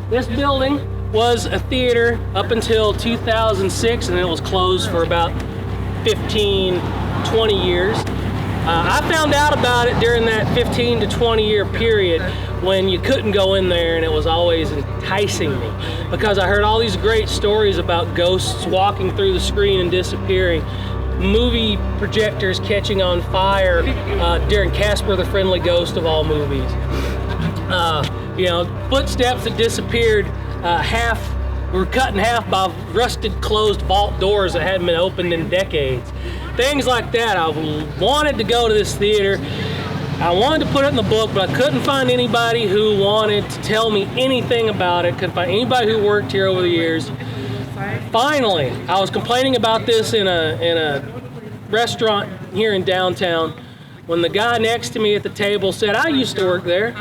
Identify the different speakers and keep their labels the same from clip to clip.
Speaker 1: This building was a theater up until 2006, and it was closed for about 15, 20 years. I found out about it during that 15 to 20 year period when you couldn't go in there, and it was always enticing me because I heard all these great stories about ghosts walking through the screen and disappearing, movie projectors catching on fire during Casper the Friendly Ghost of all movies. Footsteps that disappeared were cut in half by rusted closed vault doors that hadn't been opened in decades. Things like that. I wanted to go to this theater. I wanted to put it in the book, but I couldn't find anybody who wanted to tell me anything about it. Couldn't find anybody who worked here over the years. Finally, I was complaining about this in a restaurant here in downtown when the guy next to me at the table said, "I used to work there.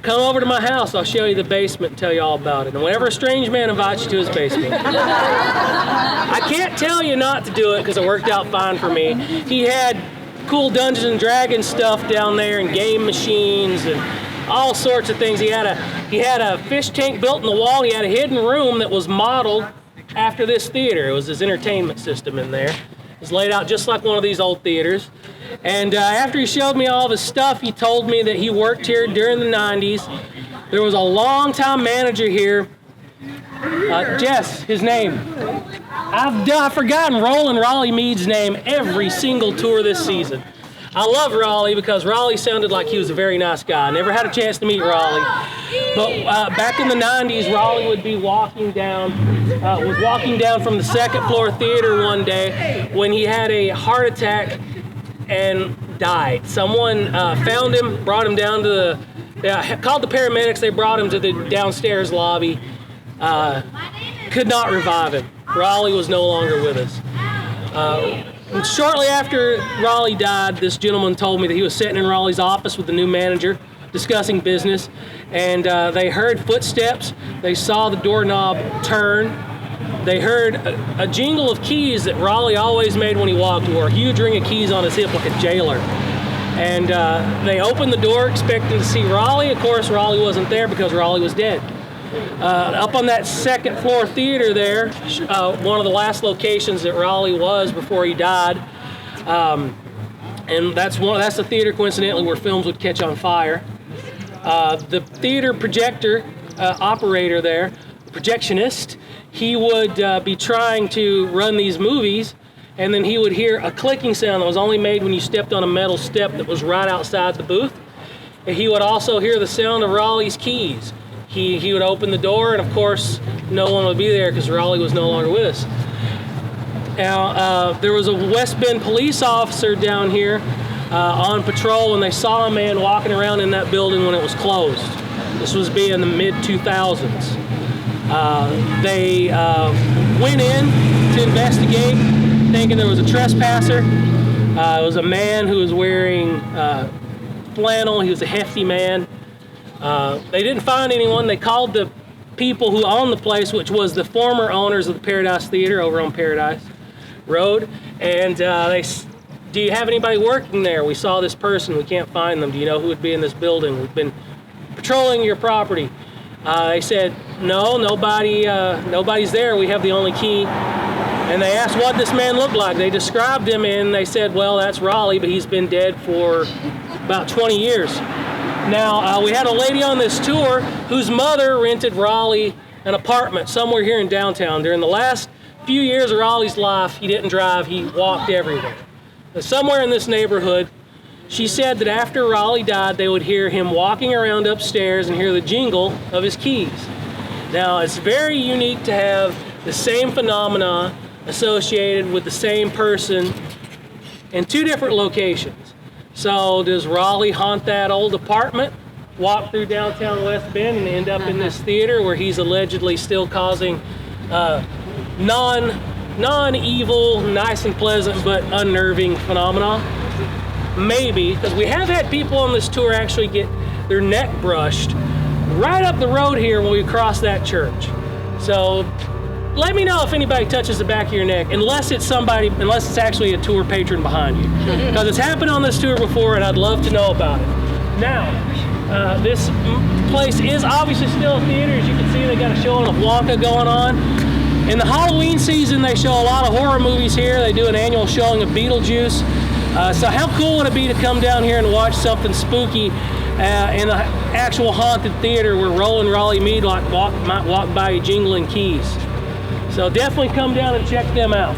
Speaker 1: Come over to my house, I'll show you the basement and tell you all about it." And whenever a strange man invites you to his basement, I can't tell you not to do it because it worked out fine for me. He had cool Dungeons and Dragons stuff down there and game machines and all sorts of things. He had a fish tank built in the wall. He had a hidden room that was modeled after this theater. It was his entertainment system in there. It was laid out just like one of these old theaters. And after he showed me all of his stuff, he told me that he worked here during the 90s. There was a long-time manager here. Jess, his name. I've forgotten Roland Rollie Mead's name every single tour this season. I love Rollie because Rollie sounded like he was a very nice guy. I never had a chance to meet Rollie. But back in the 90s, Rollie would be walking down from the second floor theater one day when he had a heart attack and died. Someone found him, brought him down to called the paramedics. They brought him to the downstairs lobby. Could not revive him. Rollie was no longer with us. And shortly after Rollie died, this gentleman told me that he was sitting in Rollie's office with the new manager discussing business, and they heard footsteps. They saw the doorknob turn. They heard a jingle of keys that Rollie always made when he walked. He wore a huge ring of keys on his hip like a jailer. And they opened the door expecting to see Rollie. Of course, Rollie wasn't there because Rollie was dead. Up on that second floor theater there, one of the last locations that Rollie was before he died, and that's the theater, coincidentally, where films would catch on fire. The theater projector operator there, projectionist, he would be trying to run these movies, and then he would hear a clicking sound that was only made when you stepped on a metal step that was right outside the booth. And he would also hear the sound of Rollie's keys. He would open the door, and of course, no one would be there because Rollie was no longer with us. Now, there was a West Bend police officer down here on patrol, and they saw a man walking around in that building when it was closed. This was in the mid-2000s. They went in to investigate, thinking there was a trespasser. It was a man who was wearing flannel. He was a hefty man. They didn't find anyone. They called the people who owned the place, which was the former owners of the Paradise Theater over on Paradise Road, and do you have anybody working there? We saw this person. We can't find them. Do you know who would be in this building? We've been patrolling your property. They said, no, nobody's there. We have the only key. And they asked what this man looked like. They described him, and they said, well, that's Rollie, but he's been dead for about 20 years. Now, we had a lady on this tour whose mother rented Rollie an apartment somewhere here in downtown. During the last few years of Rollie's life, he didn't drive, he walked everywhere. Somewhere in this neighborhood, she said that after Rollie died, they would hear him walking around upstairs and hear the jingle of his keys. Now, it's very unique to have the same phenomena associated with the same person in two different locations. So does Rollie haunt that old apartment, walk through downtown West Bend, and end up in this theater where he's allegedly still causing non-evil, nice and pleasant, but unnerving phenomena? Maybe, because we have had people on this tour actually get their neck brushed right up the road here when we cross that church. So let me know if anybody touches the back of your neck, unless it's actually a tour patron behind you. Because it's happened on this tour before, and I'd love to know about it. Now, this place is obviously still a theater. As you can see, They got a showing of Wonka going on. In the Halloween season, they show a lot of horror movies here. They do an annual showing of Beetlejuice. So how cool would it be to come down here and watch something spooky in the actual haunted theater where Roland, Rollie, might walk by you jingling keys. So definitely come down and check them out.